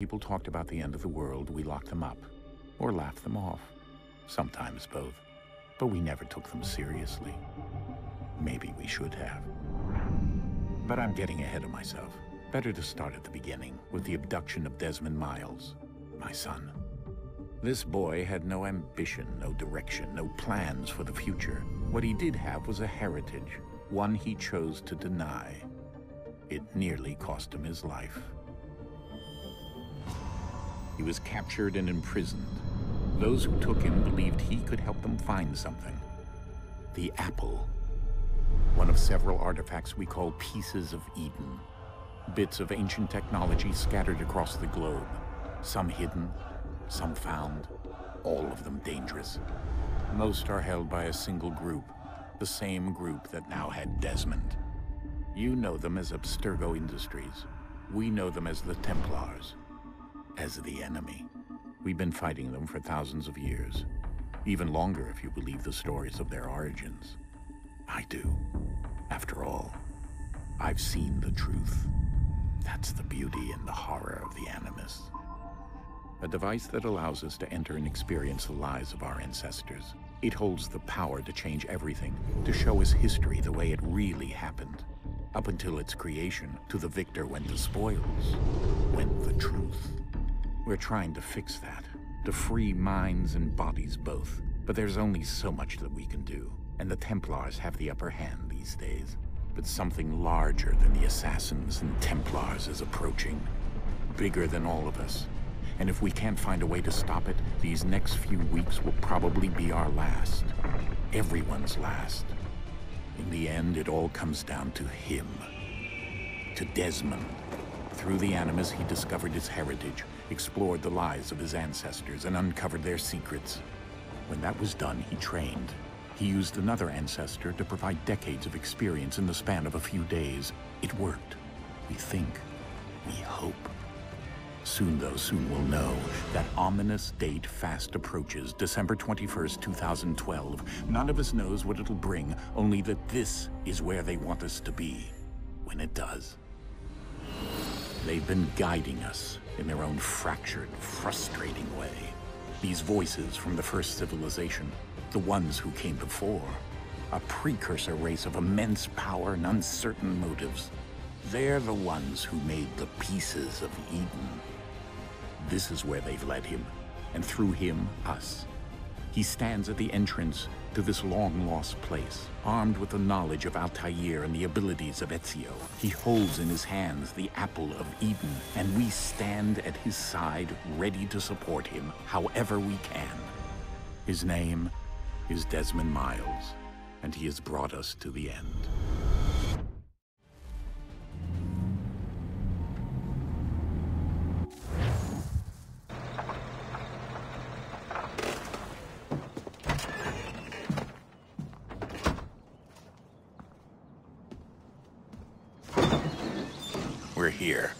People talked about the end of the world, we locked them up, or laughed them off. Sometimes both. But we never took them seriously. Maybe we should have. But I'm getting ahead of myself. Better to start at the beginning, with the abduction of Desmond Miles, my son. This boy had no ambition, no direction, no plans for the future. What he did have was a heritage, one he chose to deny. It nearly cost him his life. He was captured and imprisoned. Those who took him believed he could help them find something. The apple. One of several artifacts we call pieces of Eden. Bits of ancient technology scattered across the globe. Some hidden, some found, all of them dangerous. Most are held by a single group, the same group that now had Desmond. You know them as Abstergo Industries. We know them as the Templars. As the enemy. We've been fighting them for thousands of years. Even longer if you believe the stories of their origins. I do. After all, I've seen the truth. That's the beauty and the horror of the Animus. A device that allows us to enter and experience the lives of our ancestors. It holds the power to change everything, to show us history the way it really happened. Up until its creation, to the victor went the spoils, went the truth. We're trying to fix that, to free minds and bodies both. But there's only so much that we can do, and the Templars have the upper hand these days. But something larger than the Assassins and Templars is approaching, bigger than all of us. And if we can't find a way to stop it, these next few weeks will probably be our last. Everyone's last. In the end, it all comes down to him. To Desmond. Through the Animus, he discovered his heritage, explored the lives of his ancestors, and uncovered their secrets. When that was done, he trained. He used another ancestor to provide decades of experience in the span of a few days. It worked. We think. We hope. Soon, though, soon we'll know. That ominous date fast approaches, December 21st, 2012. None of us knows what it'll bring, only that this is where they want us to be, when it does. They've been guiding us in their own fractured, frustrating way. These voices from the first civilization, the ones who came before, a precursor race of immense power and uncertain motives. They're the ones who made the pieces of Eden. This is where they've led him, and through him, us. He stands at the entrance to this long-lost place, armed with the knowledge of Altair and the abilities of Ezio. He holds in his hands the apple of Eden, and we stand at his side, ready to support him however we can. His name is Desmond Miles, and he has brought us to the end. We're here.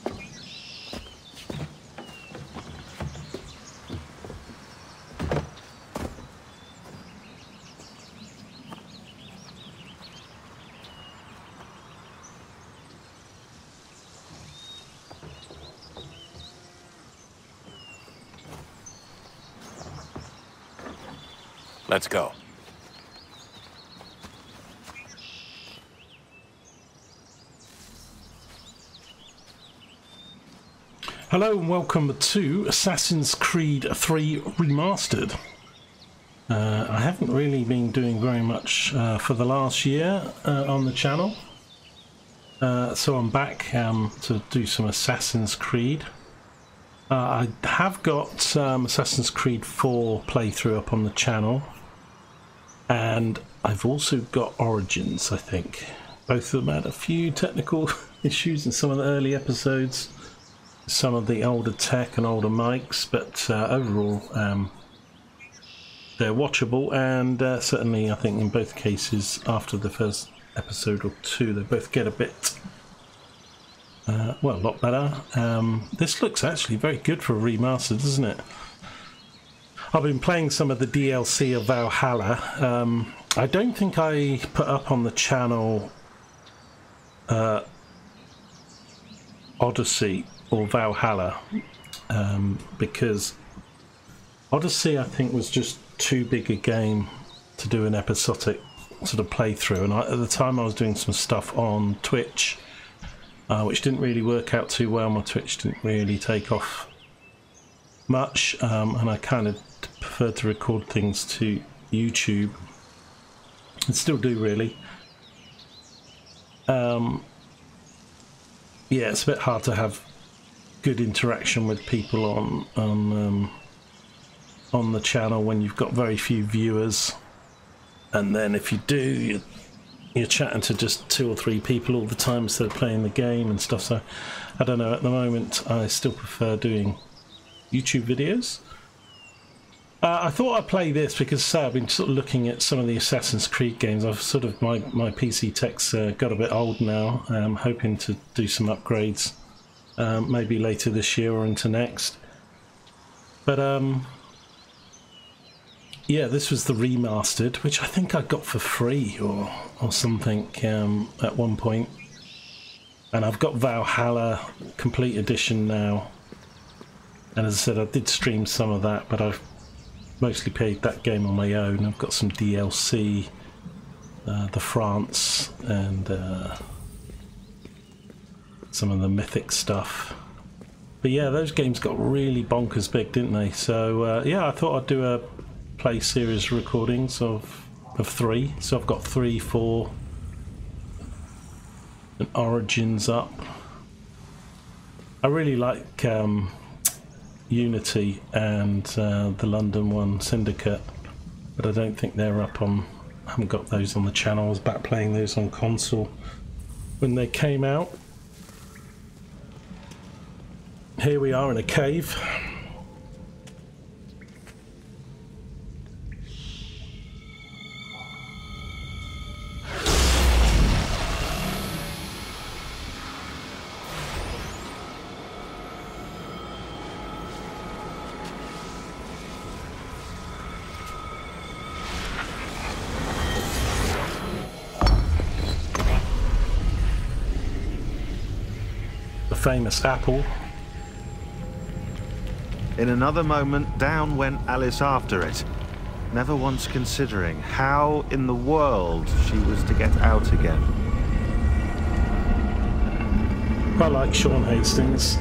Let's go. Hello and welcome to Assassin's Creed 3 Remastered. I haven't really been doing very much for the last year on the channel, so I'm back to do some Assassin's Creed. I have got Assassin's Creed 4 playthrough up on the channel, and I've also got Origins, I think. Both of them had a few technical issues in some of the early episodes. Some of the older tech and older mics, but overall they're watchable, and certainly I think in both cases after the first episode or two they both get a bit well, a lot better. This looks actually very good for a remaster, doesn't it? I've been playing some of the DLC of Valhalla. I don't think I put up on the channel Odyssey or Valhalla. because Odyssey, I think, was just too big a game to do an episodic sort of playthrough, and at the time I was doing some stuff on Twitch, which didn't really work out too well. My Twitch didn't really take off much, and I kind of preferred to record things to YouTube, and still do really. Yeah, it's a bit hard to have good interaction with people on the channel when you've got very few viewers, and then if you do, you're chatting to just 2 or 3 people all the time instead of playing the game and stuff. So I don't know, at the moment I still prefer doing YouTube videos. I thought I'd play this because I've been sort of looking at some of the Assassin's Creed games. I've sort of, my PC tech's got a bit old now. I'm hoping to do some upgrades maybe later this year or into next. But yeah, this was the Remastered, which I think I got for free or something at one point. And I've got Valhalla Complete Edition now. And as I said, I did stream some of that, but I've mostly played that game on my own. I've got some DLC, the France, and some of the mythic stuff. But yeah, those games got really bonkers big, didn't they? So yeah, I thought I'd do a play series recordings of 3. So I've got 3, 4, and Origins up. I really like Unity and the London one, Syndicate, but I don't think they're up on, I haven't got those on the channel. I was back playing those on console when they came out. Here we are in a cave. Famous apple. In another moment, down went Alice after it, never once considering how in the world she was to get out again. I like Sean Hastings,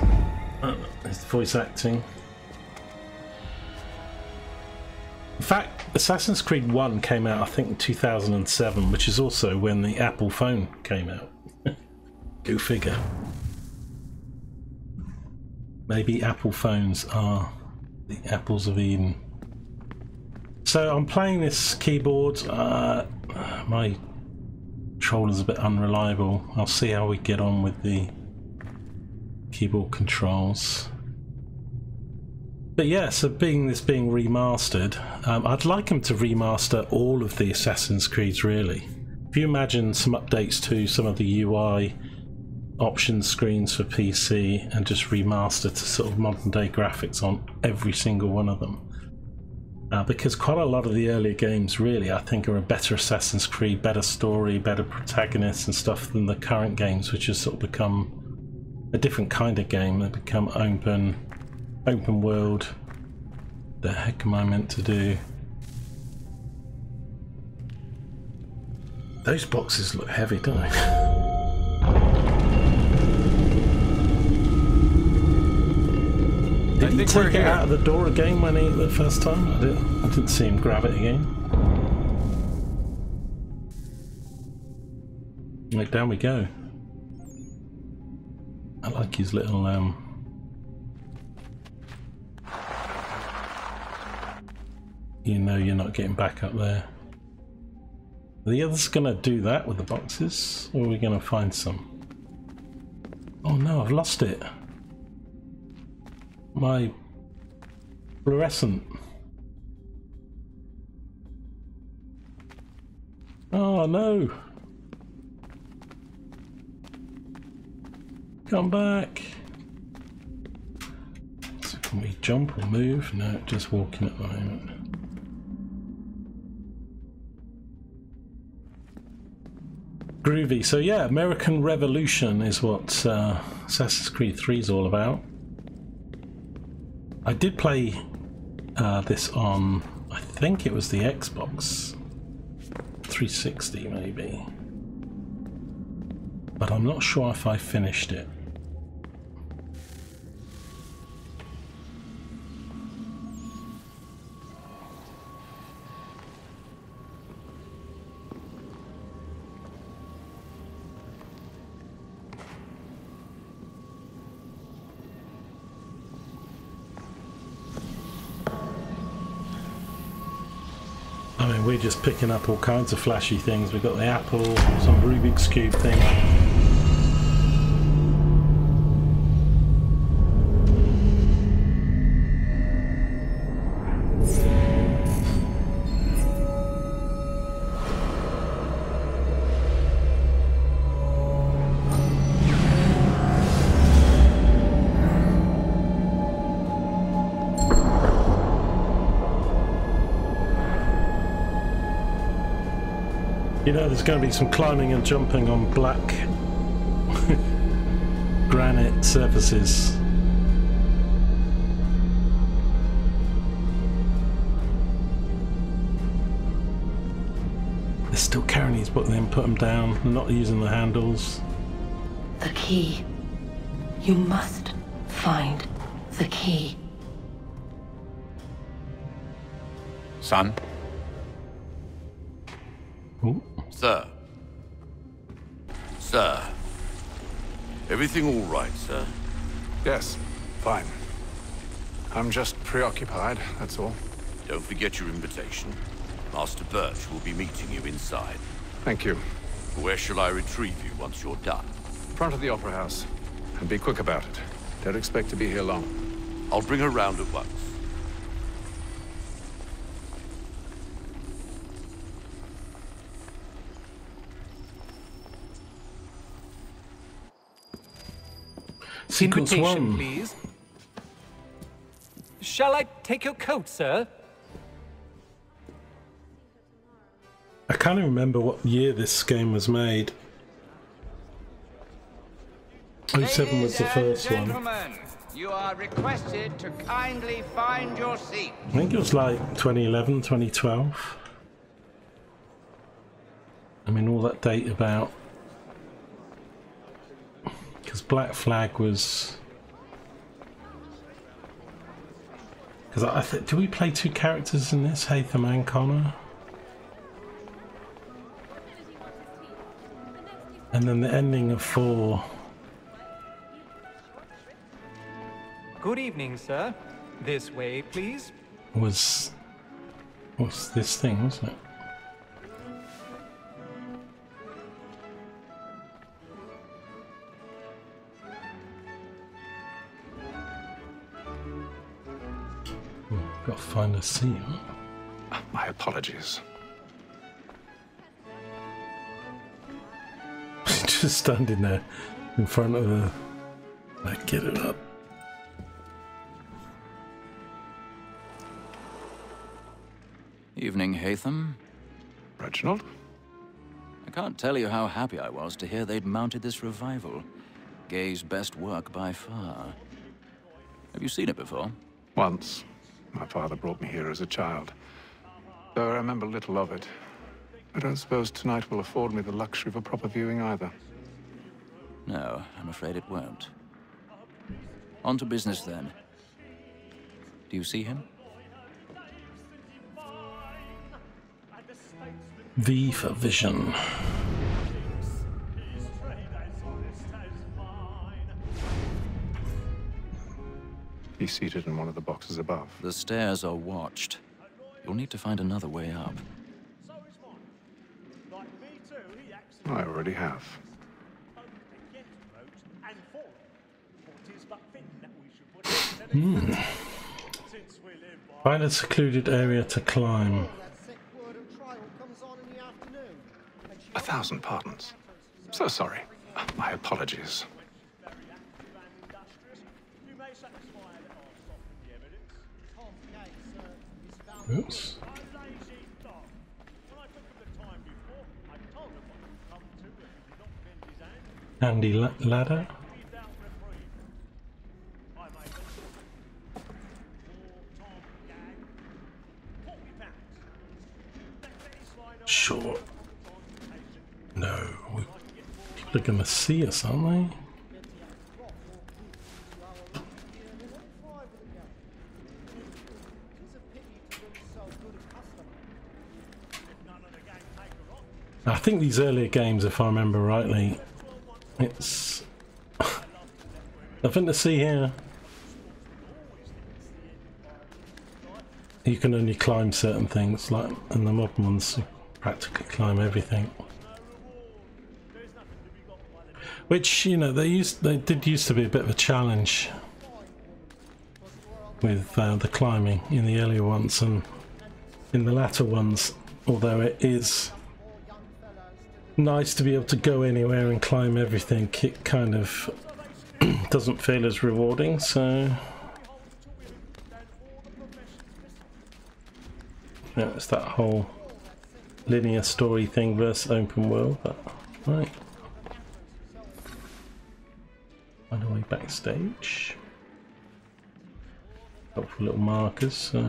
his voice acting. In fact, Assassin's Creed 1 came out, I think, in 2007, which is also when the Apple phone came out. Go figure. Maybe Apple phones are the apples of Eden. So I'm playing this keyboard. My controller's a bit unreliable. I'll see how we get on with the keyboard controls. But yeah, so being remastered, I'd like them to remaster all of the Assassin's Creeds, really. If you imagine some updates to some of the UI option screens for PC and just remaster to sort of modern day graphics on every single one of them, because quite a lot of the earlier games really I think are a better Assassin's Creed, better story, better protagonists and stuff than the current games, which has sort of become a different kind of game. They become open world. The heck am I meant to do? Those boxes look heavy, don't they? Did he take it out of the door again when he the first time? I didn't see him grab it again. Like, down we go. I like his little you know you're not getting back up there. Are the others gonna do that with the boxes, or are we gonna find some? Oh no, I've lost it. My fluorescent. Oh no! Come back! So can we jump or move? No, just walking at the moment. Groovy. So yeah, American Revolution is what Assassin's Creed 3 is all about. I did play this on, I think it was the Xbox 360 maybe, but I'm not sure if I finished it. I mean, we're just picking up all kinds of flashy things. We've got the apple, some Rubik's Cube thing. You know, there's going to be some climbing and jumping on black granite surfaces. They're still carrying these, but then put them down. They're not using the handles. The key. You must find the key. Son? Ooh. Sir. Sir. Everything all right, sir? Yes, fine. I'm just preoccupied, that's all. Don't forget your invitation. Master Birch will be meeting you inside. Thank you. Where shall I retrieve you once you're done? Front of the Opera House. And be quick about it. Don't expect to be here long. I'll bring her round at once. Sequence Invitation, 1. please. Shall I take your coat, sir? I can't even remember what year this game was made. 07 was the first one. Gentlemen, you are requested to kindly find your seat. I think it was like 2011, 2012. I mean, all that date about... Because Black Flag was... Because I think... Do we play two characters in this? Haytham and Connor? And then the ending of 4... Good evening, sir. This way, please. was this thing, wasn't it? Gotta find a seal. My apologies. Just standing there in front of the... Like, get it up. Evening, Haytham. Reginald? I can't tell you how happy I was to hear they'd mounted this revival. Gay's best work by far. Have you seen it before? Once. My father brought me here as a child. Though I remember little of it. I don't suppose tonight will afford me the luxury of a proper viewing either. No, I'm afraid it won't. On to business then. Do you see him? V for vision. He's seated in one of the boxes above. The stairs are watched. You'll need to find another way up. I already have. Find a secluded area to climb. 1,000 pardons. So sorry. My apologies. Oops. Handy ladder. Sure. No. People are going to see us, aren't they? I think these earlier games, if I remember rightly, it's nothing to see here. You can only climb certain things, like, and the modern ones practically climb everything. Which, you know, they did used to be a bit of a challenge with the climbing in the earlier ones, and in the latter ones, although it is nice to be able to go anywhere and climb everything, it kind of doesn't feel as rewarding. So yeah, it's that whole linear story thing versus open world. But right, find a way backstage. Helpful little markers. So.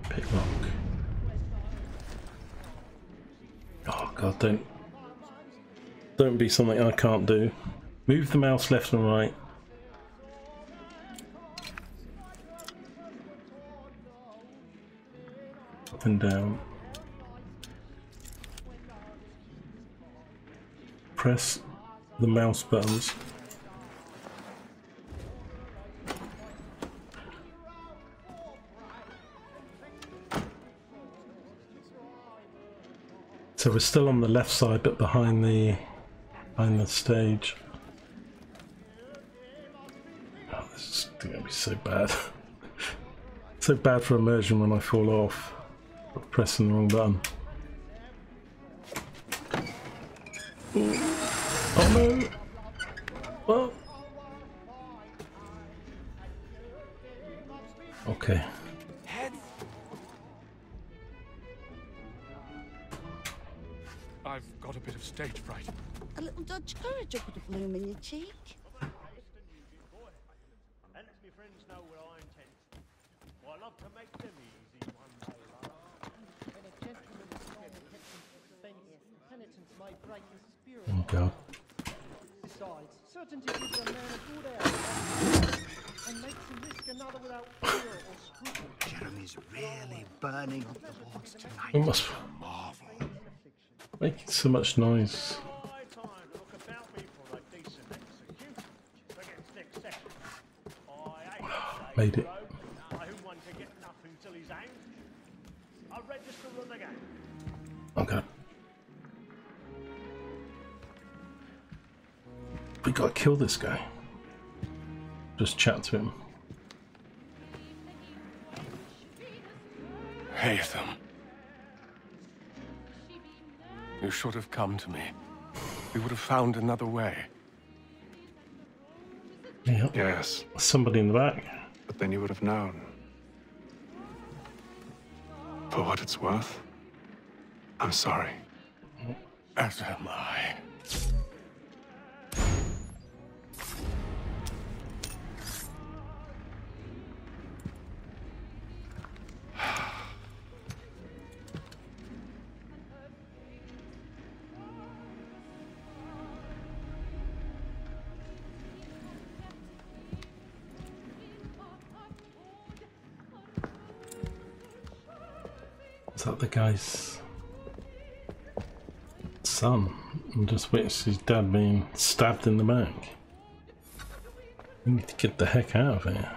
Picklock. Oh god, don't be something I can't do. Move the mouse left and right. Up and down. Press the mouse buttons. So we're still on the left side, but behind the stage. Oh, this is going to be so bad. So bad for immersion when I fall off. Pressing the wrong button. Oh no! Well. Okay. I've got a bit of stage fright. A little Dutch courage will put a bloom in your cheek. Oh god. Besides, certainty gives a man a good hour and makes him risk another without fear or scruple. Jeremy's really burning up the boards tonight. It must making so much noise. Made it. Oh god. We gotta kill this guy. Just chat to him. Haytham. You should have come to me. We would have found another way. Yep. Yes. Somebody in the back. But then you would have known. For what it's worth, I'm sorry. As am I. Is that the guy's son? And just witnessed his dad being stabbed in the back. We need to get the heck out of here.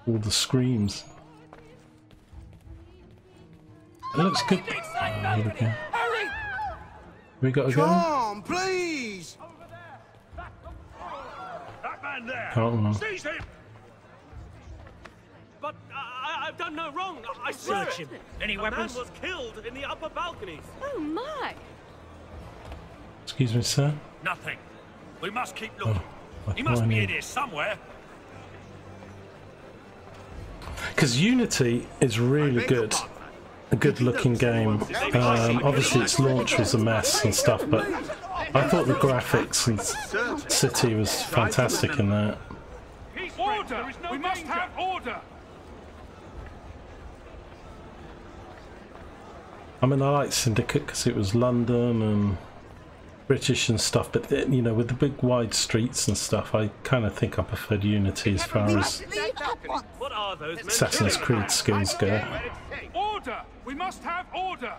All the screams. It looks good. Oh, here we go. We got to go. Come on, please. That man there. Can't Seize him. But I've done no wrong. I Search him. Any weapons? The man was killed in the upper balconies. Oh my! Excuse me, sir. Nothing. We must keep looking. Oh, He must be in here somewhere. Because Unity is really good. A good looking game. Obviously its launch was a mess and stuff, but I thought the graphics and City was fantastic in that. Order! We must have order! I mean, I like Syndicate because it was London and British and stuff, but you know, with the big wide streets and stuff, I kind of think I preferred Unity as far as What are those men Assassin's doing? Creed skills go. Order! We must have order!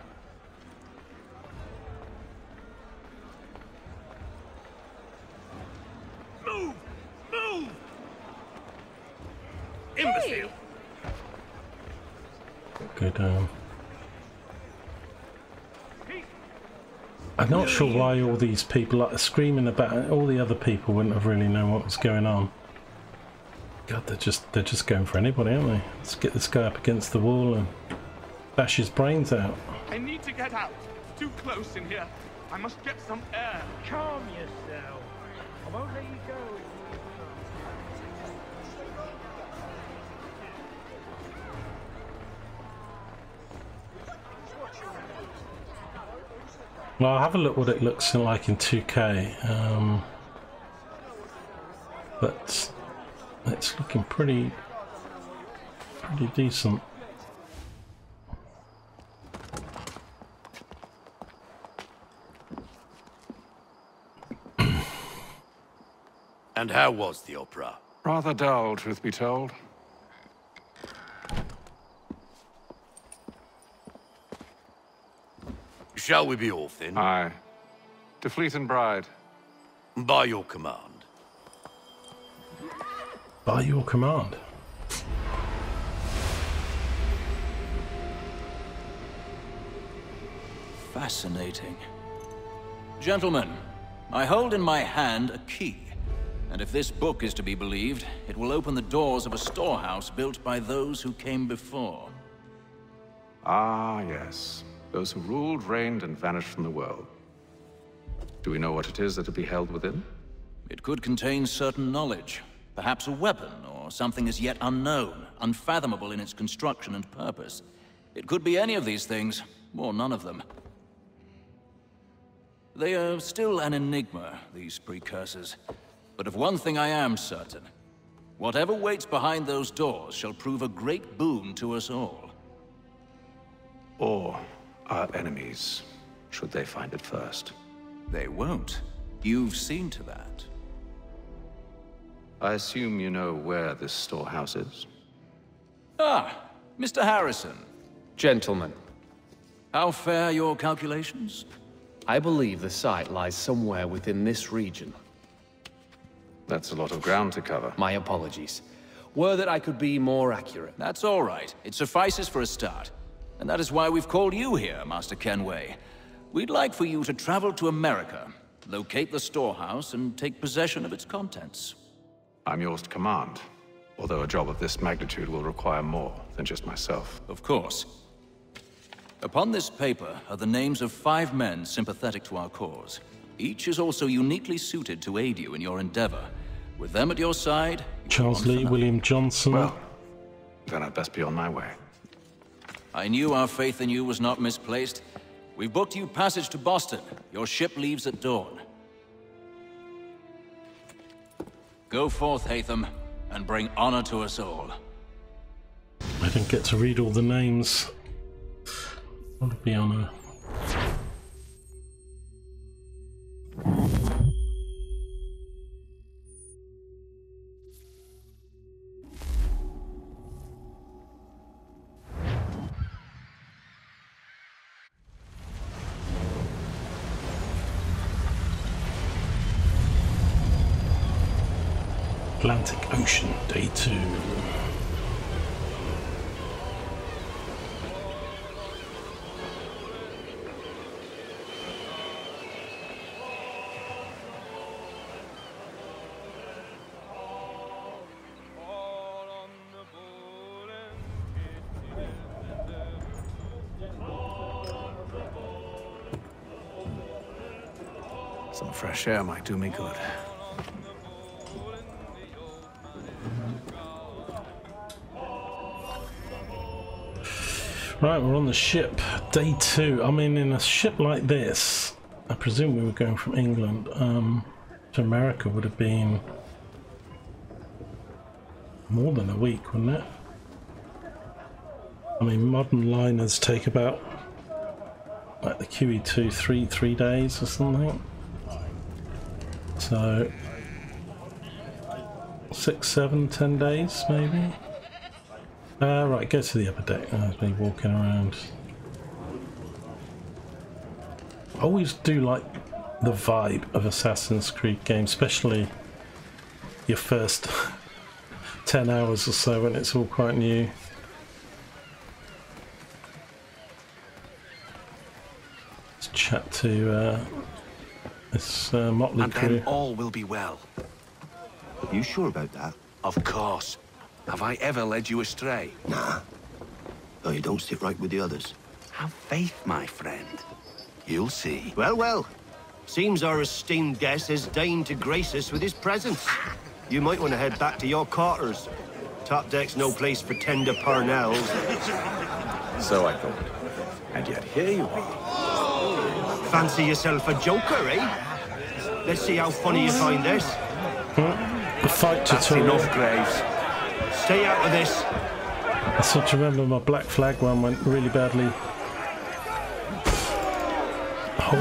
Move! Move! Imbecile! Go down. I'm not sure why all these people are screaming about it. All the other people wouldn't have really known what was going on. God, they're just going for anybody, aren't they? Let's get this guy up against the wall and bash his brains out. I need to get out. It's too close in here. I must get some air. Calm yourself. I won't let you go. Well, I'll have a look what it looks like in 2K. But it's looking pretty decent. And how was the opera? Rather dull, truth be told. Shall we be off then? Aye. To Fleet and Bride. By your command. By your command. Fascinating. Gentlemen, I hold in my hand a key. And if this book is to be believed, it will open the doors of a storehouse built by those who came before. Ah, yes. Those who ruled, reigned, and vanished from the world. Do we know what it is that will be held within? It could contain certain knowledge. Perhaps a weapon, or something as yet unknown, unfathomable in its construction and purpose. It could be any of these things, or none of them. They are still an enigma, these precursors. But of one thing I am certain. Whatever waits behind those doors shall prove a great boon to us all. Or our enemies, should they find it first. They won't. You've seen to that. I assume you know where this storehouse is? Ah, Mr. Harrison. Gentlemen. How fare your calculations? I believe the site lies somewhere within this region. That's a lot of ground to cover. My apologies. Were that I could be more accurate. That's all right. It suffices for a start. And that is why we've called you here, Master Kenway. We'd like for you to travel to America, locate the storehouse, and take possession of its contents. I'm yours to command, although a job of this magnitude will require more than just myself. Of course. Upon this paper are the names of 5 men sympathetic to our cause. Each is also uniquely suited to aid you in your endeavor. With them at your side... Charles Lee, William Johnson. Well, then I'd best be on my way. I knew our faith in you was not misplaced. We've booked you passage to Boston. Your ship leaves at dawn. Go forth, Hatham, and bring honor to us all. I didn't get to read all the names. I'll be on a... Atlantic Ocean, Day 2. Some fresh air might do me good. Right, we're on the ship, Day 2. I mean, in a ship like this, I presume we were going from England to America would have been more than a week, wouldn't it? I mean, modern liners take about, like the QE2, 3 days or something. So 6, 7, 10 days maybe. Right, go to the upper deck. I've been walking around. I always do like the vibe of Assassin's Creed games, especially your first 10 hours or so when it's all quite new. Let's chat to this motley crew. And then all will be well. You sure about that? Of course. Have I ever led you astray? Nah. No, you don't sit right with the others. Have faith, my friend. You'll see. Well, well. Seems our esteemed guest has deigned to grace us with his presence. You might want to head back to your quarters. Top deck's no place for tender parnells. So I thought. And yet here you are. Fancy yourself a joker, eh? Let's see how funny you find this. The fight tutorial. That's enough, Graves. Stay out of this. I seem to remember my Black Flag one went really badly. Oh,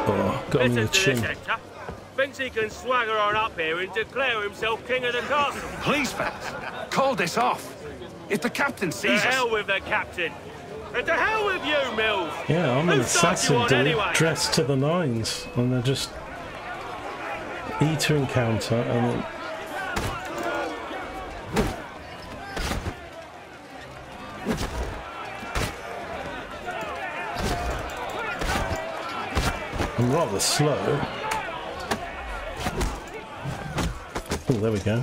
oh, got him in the chin. Thinks he can swagger on up here and declare himself king of the castle. Please, fellas, call this off. If the captain sees us... To hell with the captain. And to hell with you, Mills! Yeah, I'm an assassin, dude, anyway? dressed to the nines, and they're just E to encounter, and then... I'm rather slow. Oh, there we go.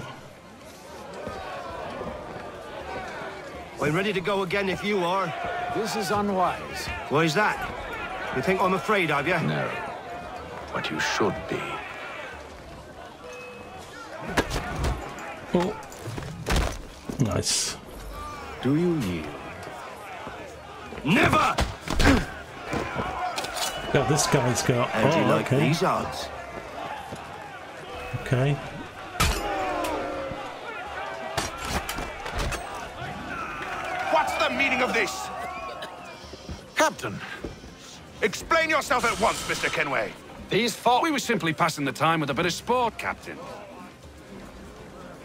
I'm ready to go again if you are. This is unwise. Why's that? You think I'm afraid of you? No. But you should be. Oh. Nice. Do you yield? Never! God, this guy's got... How do you like okay. these odds? Okay. What's the meaning of this? Captain! Explain yourself at once, Mr. Kenway. These fought. We were simply passing the time with a bit of sport, Captain.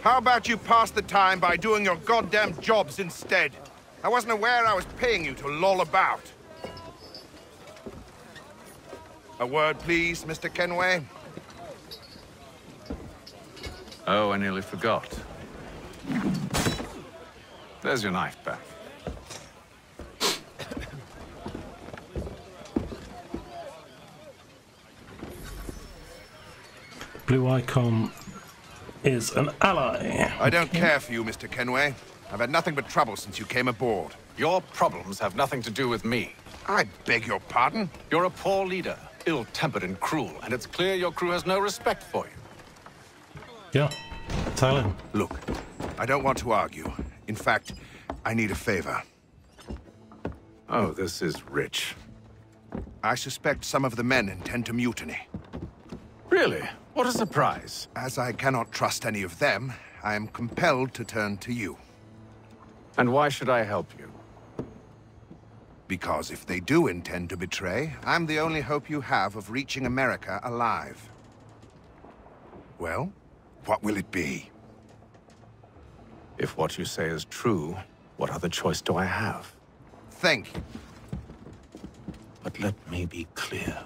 How about you pass the time by doing your goddamn jobs instead? I wasn't aware I was paying you to loll about. A word, please, Mr. Kenway. Oh, I nearly forgot. There's your knife back. Blue icon is an ally. I don't care for you, Mr. Kenway. I've had nothing but trouble since you came aboard. Your problems have nothing to do with me. I beg your pardon? You're a poor leader, ill-tempered and cruel, and it's clear your crew has no respect for you. Yeah, tell him. Look, I don't want to argue. In fact, I need a favor. Oh, this is rich. I suspect some of the men intend to mutiny. Really? What a surprise. As I cannot trust any of them, I am compelled to turn to you. And why should I help you? Because if they do intend to betray, I'm the only hope you have of reaching America alive. Well, what will it be? If what you say is true, what other choice do I have? Think. But let me be clear.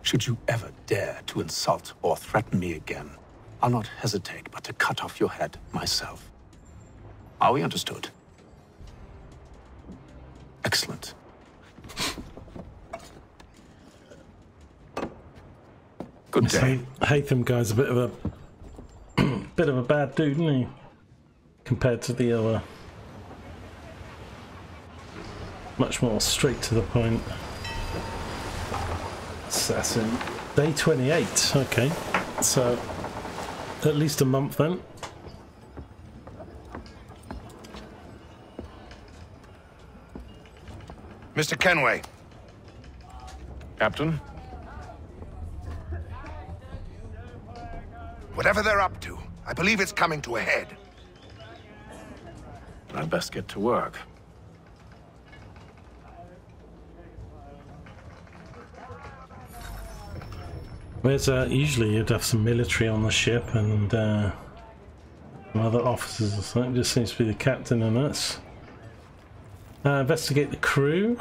Should you ever dare to insult or threaten me again, I'll not hesitate but to cut off your head myself. Are we understood? Excellent. Good day. Hatham guy's a bit of a bad dude, isn't he? Compared to the other. Much more straight to the point. Assassin. Day 28, okay. So, at least a month then. Mr. Kenway. Captain? Whatever they're up to, I believe it's coming to a head. I'd best get to work. Whereas usually you'd have some military on the ship and some other officers or something. Just seems to be the captain and us. Investigate the crew.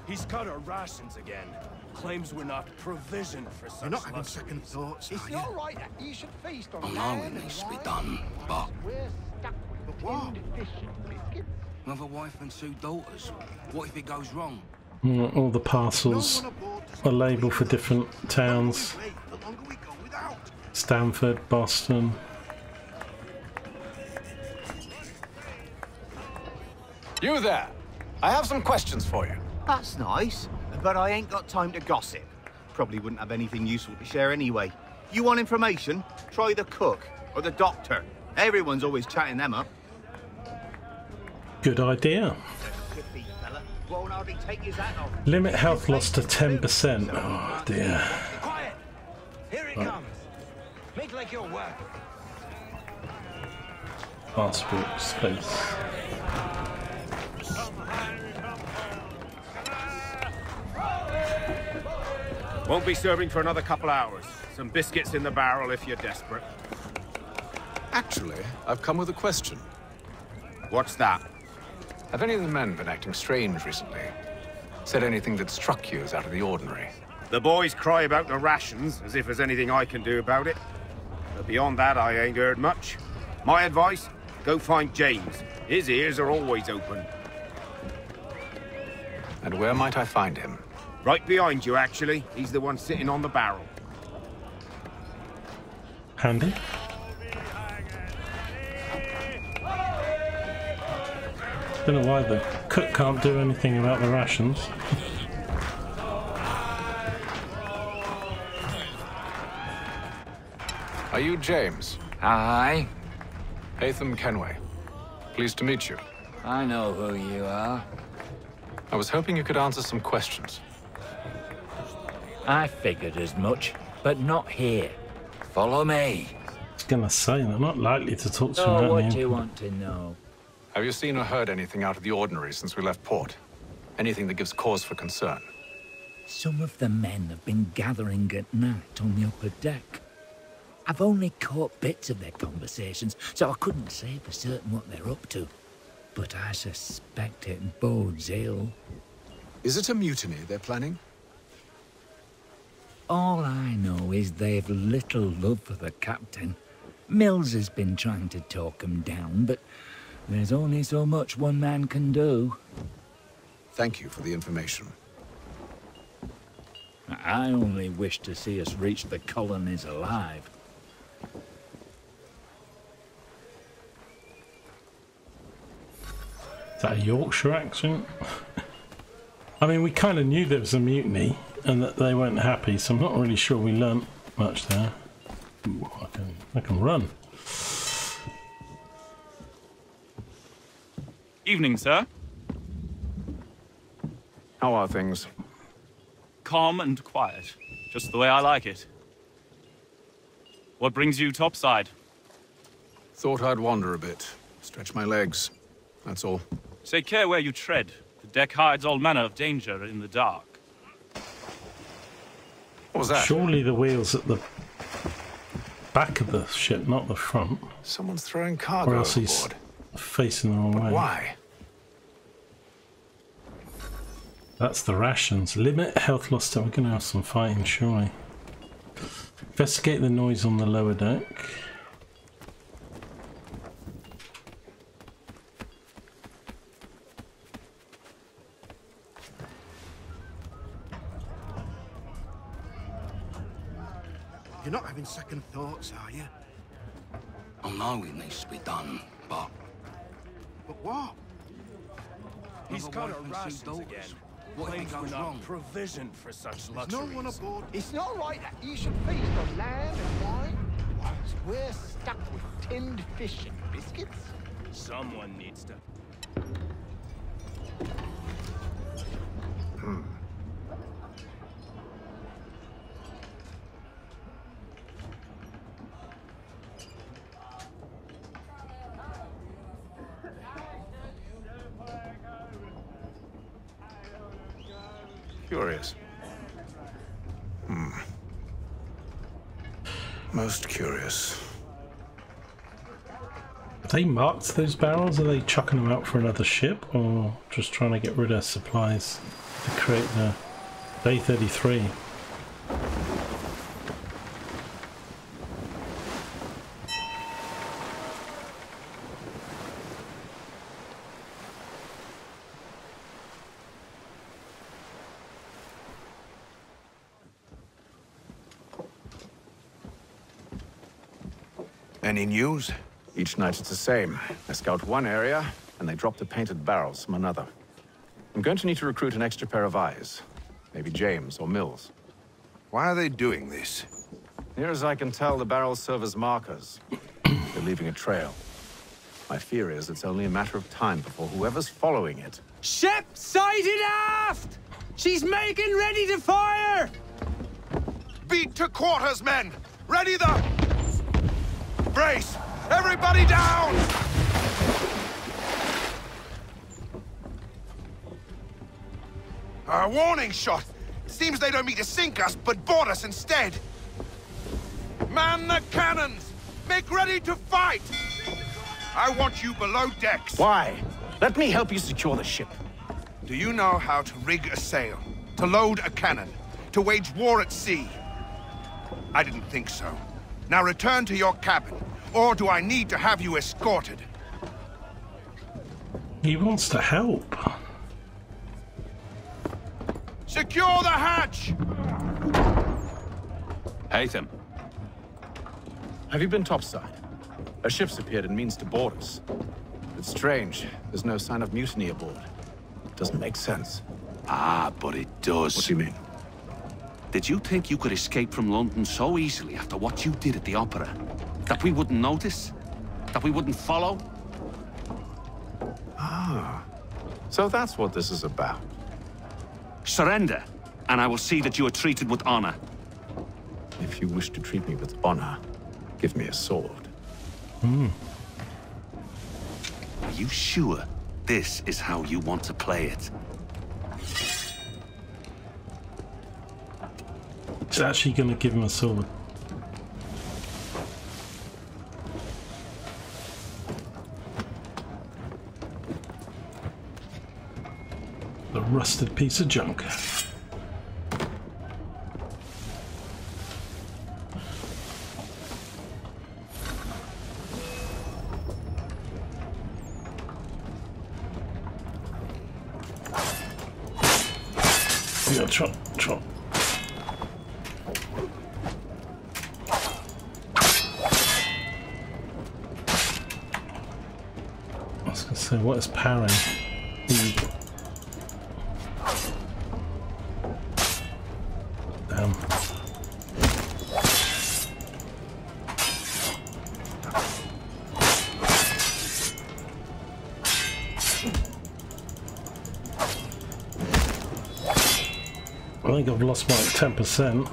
He's cut our rations again. Claims we're not provisioned for such You're not having luxuries. second thoughts, It's are you? not right that you should feast on I know it needs to be done, but We're stuck with tinned fish and biscuits. another wife and 2 daughters. What if it goes wrong? All the parcels are labelled for different towns. Stanford, Boston. You there! I have some questions for you. That's nice, but I ain't got time to gossip. Probably wouldn't have anything useful to share anyway. You want information? Try the cook or the doctor. Everyone's always chatting them up. Good idea. Won't hardly take his hat off. Limit health loss to 10%. Oh dear. Quiet! Here it comes. Make like you're working. Passport space. Won't be serving for another couple hours. Some biscuits in the barrel if you're desperate. Actually, I've come with a question. What's that? Have any of the men been acting strange recently? Said anything that struck you as out of the ordinary? The boys cry about the rations, as if there's anything I can do about it. But beyond that, I ain't heard much. My advice? Go find James. His ears are always open. And where might I find him? Right behind you, actually. He's the one sitting on the barrel. Handy. Don't know why the cook can't do anything about the rations. Are you James? Aye. Hatham Kenway. Pleased to meet you. I know who you are. I was hoping you could answer some questions. I figured as much, but not here. Follow me. I was gonna say, they're not likely to talk to So me. what do you want to know? Have you seen or heard anything out of the ordinary since we left port? Anything that gives cause for concern? Some of the men have been gathering at night on the upper deck. I've only caught bits of their conversations, so I couldn't say for certain what they're up to. But I suspect it bodes ill. Is it a mutiny they're planning? All I know is they've little love for the captain. Mills has been trying to talk him down, but there's only so much one man can do. Thank you for the information. I only wish to see us reach the colonies alive. Is that a Yorkshire accent? I mean, we kind of knew there was a mutiny and that they weren't happy, so I'm not really sure we learnt much there. Ooh, I can run. Evening, sir. How are things? Calm and quiet. Just the way I like it. What brings you topside? Thought I'd wander a bit. Stretch my legs. That's all. Take care where you tread. The deck hides all manner of danger in the dark. What was that? Surely the wheel's at the back of the ship, not the front. Someone's throwing cargo Or else he's overboard. facing the wrong way. Why? That's the rations. Limit health loss to... We're going to have some fighting, surely. Investigate the noise on the lower deck. You're not having second thoughts, are you? I know it needs to be done, but But what? He's Another cut our wife and 2 rations daughters. again. What if it Claims we're goes not wrong? provisioned for such There's luxuries. no one aboard. It's not right that you should feast on lamb and wine, whilst we're stuck with tinned fish and biscuits. Someone needs to. Curious. Most curious. Have they marked those barrels? Are they chucking them out for another ship, or just trying to get rid of supplies to create the Day 33? Any news? Each night it's the same. I scout one area, and they drop the painted barrels from another. I'm going to need to recruit an extra pair of eyes. Maybe James or Mills. Why are they doing this? Near as I can tell, the barrels serve as markers. They're leaving a trail. My fear is it's only a matter of time before whoever's following it... Ship sighted aft! She's making ready to fire! Beat to quarters, men! Ready the... Brace! Everybody down! A warning shot! Seems they don't mean to sink us, but board us instead! Man the cannons! Make ready to fight! I want you below decks! Why? Let me help you secure the ship. Do you know how to rig a sail? To load a cannon? To wage war at sea? I didn't think so. Now return to your cabin, or do I need to have you escorted? He wants to help. Secure the hatch! Haytham. Have you been topside? A ship's appeared and means to board us. It's strange. There's no sign of mutiny aboard. Doesn't make sense. Ah, but it does. What do you mean? Did you think you could escape from London so easily after what you did at the opera? That we wouldn't notice? That we wouldn't follow? Ah. So that's what this is about. Surrender, and I will see that you are treated with honor. If you wish to treat me with honor, give me a sword. Are you sure this is how you want to play it? He's actually going to give him a sword. A rusted piece of junk. Yeah, chop. I was going to say, what is parrying? Damn. I think I've lost my 10%.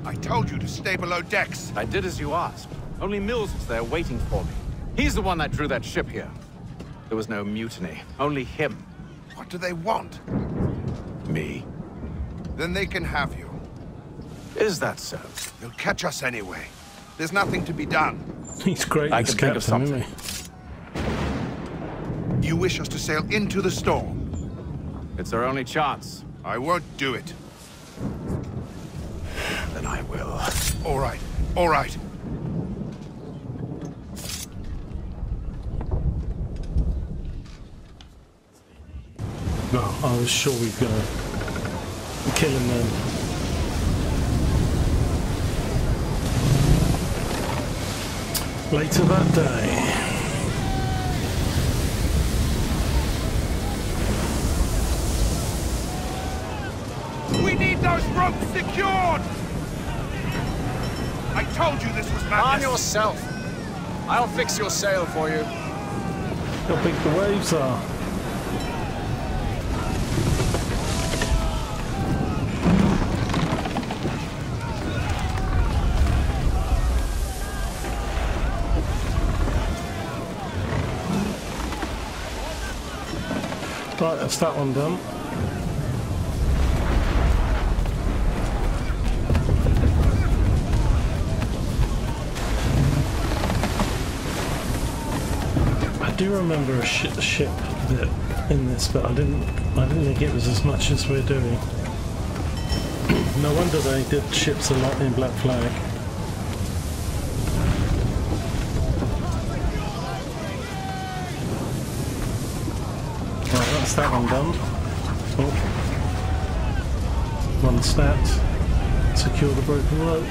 I told you to stay below decks. I did as you asked. Only Mills was there waiting for me. He's the one that drew that ship here. There was no mutiny, only him. What do they want? Me. Then they can have you. Is that so? They'll catch us anyway. There's nothing to be done. He's great. I can think of something. You wish us to sail into the storm? It's our only chance. I won't do it. Then I will. All right, all right. No, I was sure we were gonna kill him then. Later that day. We need those ropes secured! I told you this was madness. Arm yourself. I'll fix your sail for you. How big the waves are. Right, that's that one done. I do remember a ship that in this, but I didn't think it was as much as we're doing. No wonder they did ships a lot in Black Flag. Right, that's that one done. Oh. One stat. Secure the broken rope.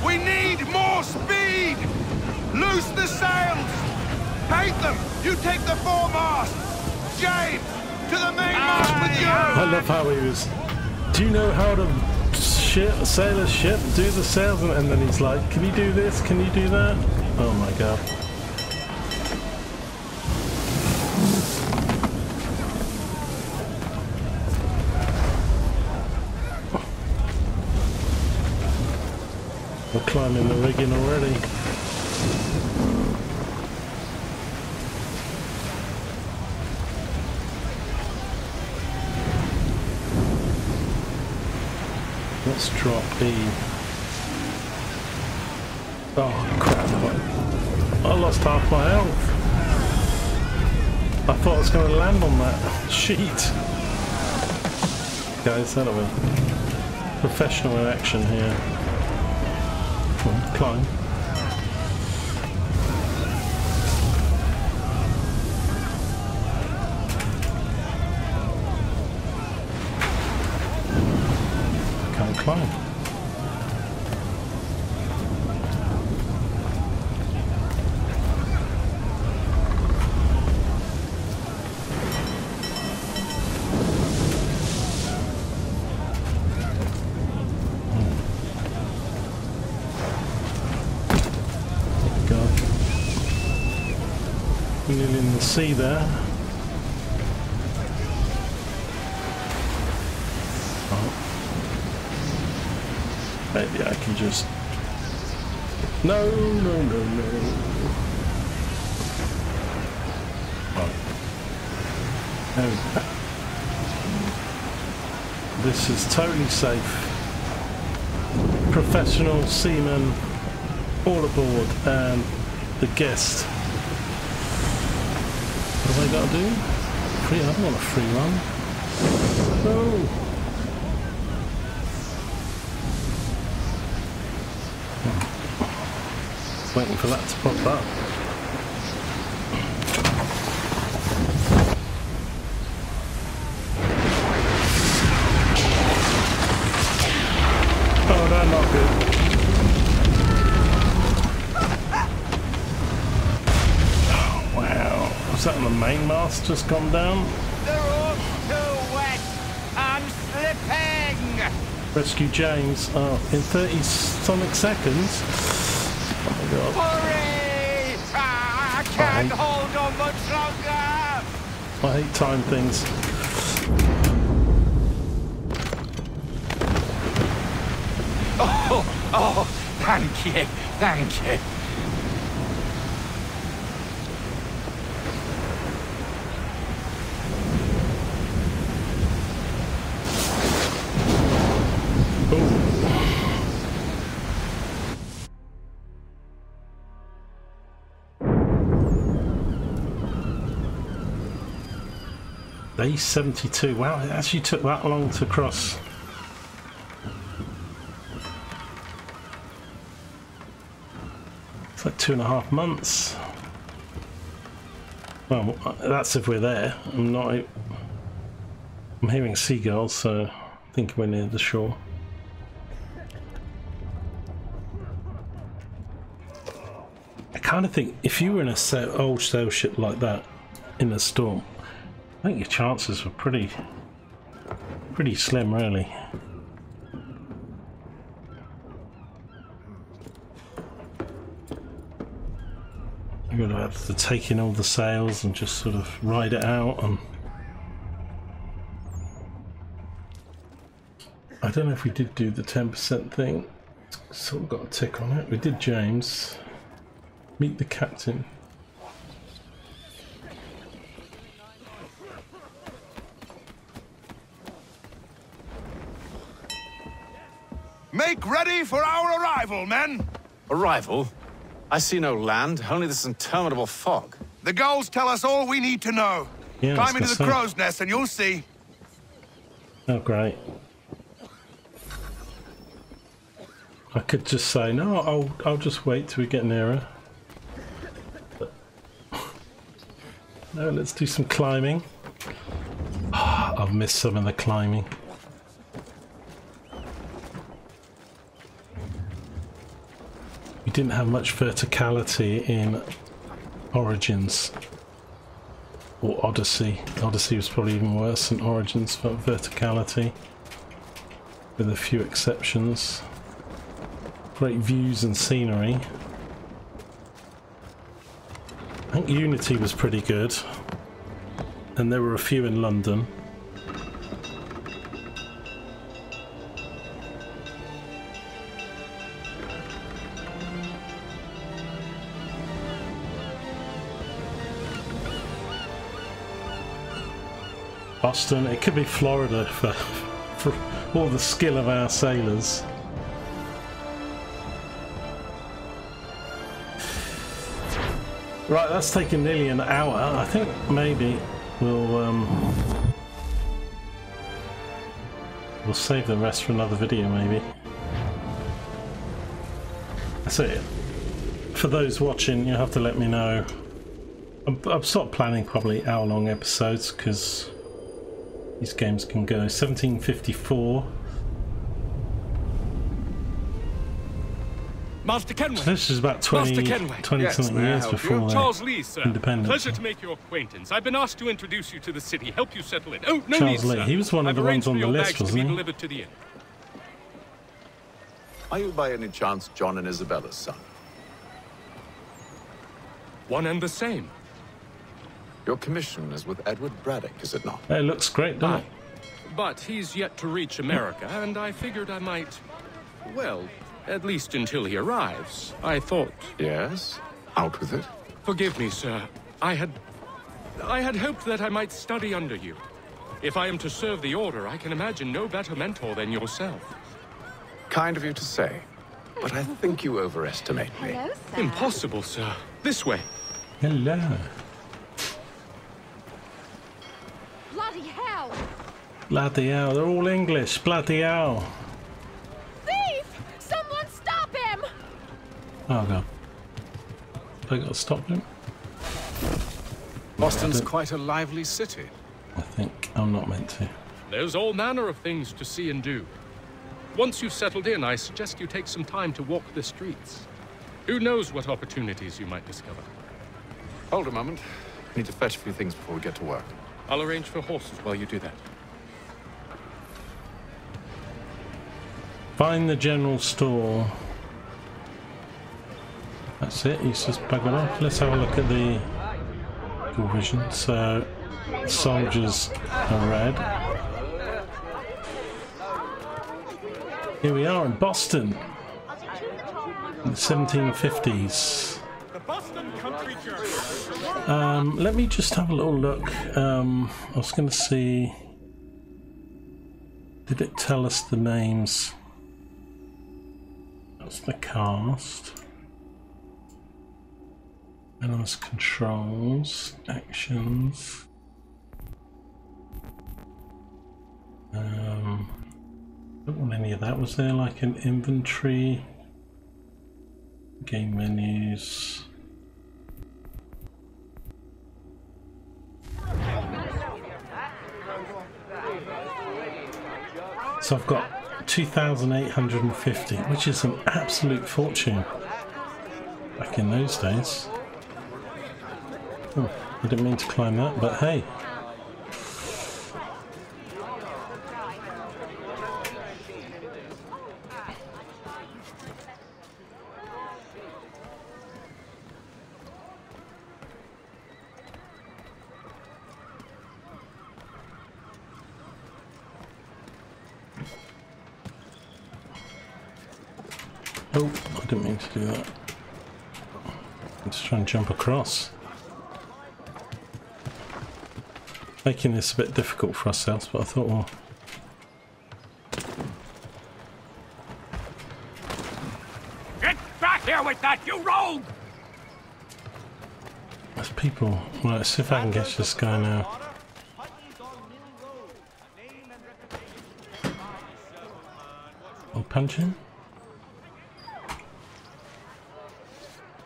We need more speed! Loose the sails! Paint them! You take the foremast! James! To the mainmast with you! I love how he was... Do you know how to sail a ship? Do the sails? And then he's like, can you do this? Can you do that? Oh my god. We're climbing the rigging already. Let's drop E. Oh crap, I lost half my health. I thought I was going to land on that sheet. Guys, that'll be professional in action here. Come on, climb. Climb. God. Nearly in the sea there. Maybe I can just... No. Oh. There we go. This is totally safe. Professional seamen all aboard, and the guest. What have I got to do? Free? I don't want a free run. No. Waiting for that to pop up. Oh, they're not good. Oh, wow. Was that on the main mast just gone down? The rope's too wet. I'm slipping. Rescue James. Oh, in 30 sonic seconds. Oh my god. Hurry! I can't hold on much longer! I hate time things. Oh, thank you. Day 72. Wow, it actually took that long to cross. It's like 2.5 months. Well, that's if we're there. I'm hearing seagulls, so I think we're near the shore. I kind of think if you were in a old sail ship like that in a storm, I think your chances were pretty Pretty slim, really. I'm going to have to take in all the sails and just sort of ride it out. And I don't know if we did do the 10% thing. Sort of got a tick on it. We did James. Meet the captain. Make ready for our arrival, men! Arrival? I see no land, only this interminable fog. The gulls tell us all we need to know. Yeah, Climb into the crow's nest and you'll see. Oh, great. I could just say, no, I'll just wait till we get nearer. But no, let's do some climbing. Oh, I've missed some of the climbing. We didn't have much verticality in Origins or Odyssey. Odyssey was probably even worse than Origins for verticality, with a few exceptions. Great views and scenery. I think Unity was pretty good, and there were a few in London. Boston, it could be Florida for all the skill of our sailors. Right, that's taken nearly an hour. I think maybe we'll save the rest for another video, maybe. That's it. For those watching, you'll have to let me know. I'm sort of planning probably hour-long episodes because these games can go 1754. Master Kenway. So this is about 20 something years before Charles Lee, sir. Independence. Pleasure to make your acquaintance. I've been asked to introduce you to the city, help you settle in. Oh, no Charles need, Lee. sir. He was one of the ones on the list, wasn't he? Delivered to the inn. Are you by any chance John and Isabella's son? One and the same. Your commission is with Edward Braddock, is it not? It looks great, doesn't it? But he's yet to reach America, and I figured I might, well, at least until he arrives. I thought... Yes? Out with it. Forgive me, sir. I had hoped that I might study under you. If I am to serve the Order, I can imagine no better mentor than yourself. Kind of you to say, but I think you overestimate me. Hello, sir. Impossible, sir. This way. Hello. Bloody hell! Bloody hell, they're all English. Bloody hell. Thief! Someone stop him! Oh god. I got to stop him? Boston's quite a lively city. I think I'm not meant to. There's all manner of things to see and do. Once you've settled in, I suggest you take some time to walk the streets. Who knows what opportunities you might discover. Hold a moment. I need to fetch a few things before we get to work. I'll arrange for horses while you do that. Find the general store. That's it, he's just buggered off. Let's have a look at the Google Vision. So, soldiers are red. Here we are in Boston in the 1750s. Let me just have a little look. I was going to see, did it tell us the names? That's the cast. And there's controls, actions. Don't want any of that. Was there like an inventory? Game menus. So I've got 2,850, which is an absolute fortune back in those days. Oh, I didn't mean to climb that, but hey. Oh, I didn't mean to do that. I'm just trying to jump across. Making this a bit difficult for ourselves, but I thought, well... Get back here with that, you rogue! There's people. Right, let's see if I can get this guy now. I'll punch him.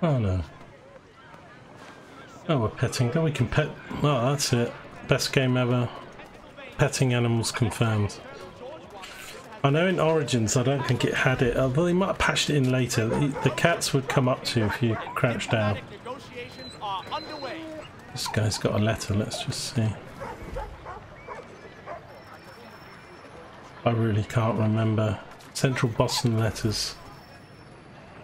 Oh no. Oh, we're petting. Oh, we can pet. Oh, that's it. Best game ever. Petting animals confirmed. I know in Origins I don't think it had it, although they might have patched it in later. The cats would come up to you if you crouch down. This guy's got a letter, let's just see. I really can't remember. Central Boston letters.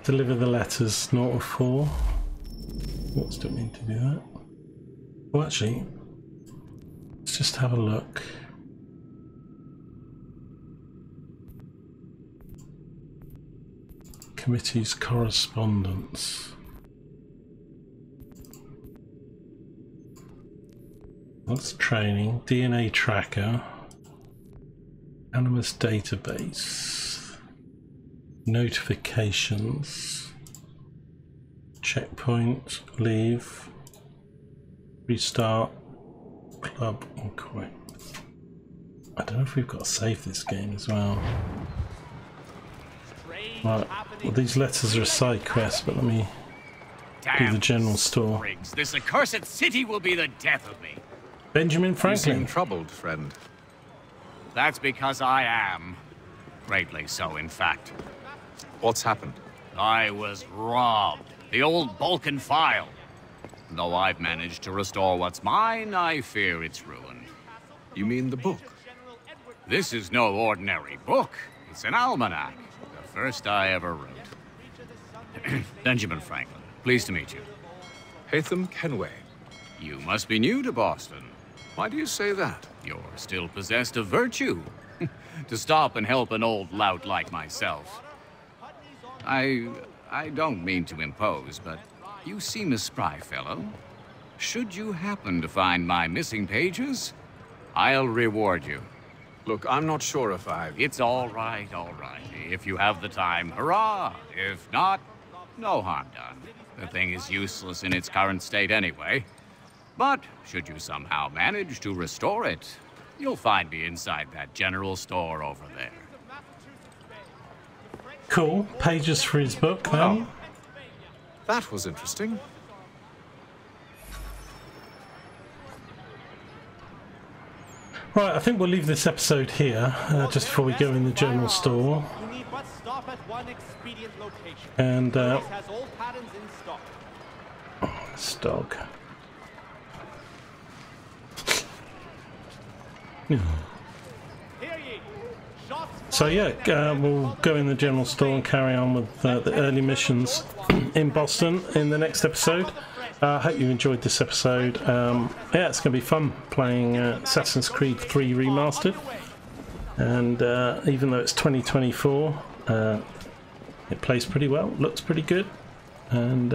Deliver the letters, 0 or 4. Whoops, don't mean to do that. Well, actually, let's just have a look. Committee's correspondence. That's training, DNA tracker, Animus database, notifications, checkpoint, leave, restart, club, and quit. I don't know if we've got to save this game as well. Right, well, these letters are a side quest, but let me do the general store. Briggs, this accursed city will be the death of me. Benjamin Franklin. You seem troubled, friend. That's because I am. Greatly so, in fact. What's happened? I was robbed. The old Balkan file. Though I've managed to restore what's mine, I fear it's ruined. You mean the book? This is no ordinary book. It's an almanac. The first I ever wrote. Benjamin Franklin, pleased to meet you. Hatham Kenway. You must be new to Boston. Why do you say that? You're still possessed of virtue. To stop and help an old lout like myself. I don't mean to impose, but you seem a spry fellow. Should you happen to find my missing pages, I'll reward you. Look, I'm not sure if I've... It's all right, all right. If you have the time, hurrah! If not, no harm done. The thing is useless in its current state anyway. But should you somehow manage to restore it, you'll find me inside that general store over there. Cool. Pages for his book, then. Oh, that was interesting. Right, I think we'll leave this episode here, just before we go in the general store. And, this dog. So yeah, we'll go in the general store and carry on with the early missions in Boston in the next episode. I hope you enjoyed this episode. Yeah, it's going to be fun playing Assassin's Creed 3 Remastered. And even though it's 2024, it plays pretty well, looks pretty good. And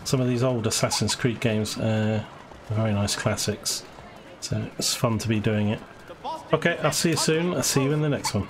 some of these old Assassin's Creed games are very nice classics. So it's fun to be doing it. Okay, I'll see you soon. I'll see you in the next one.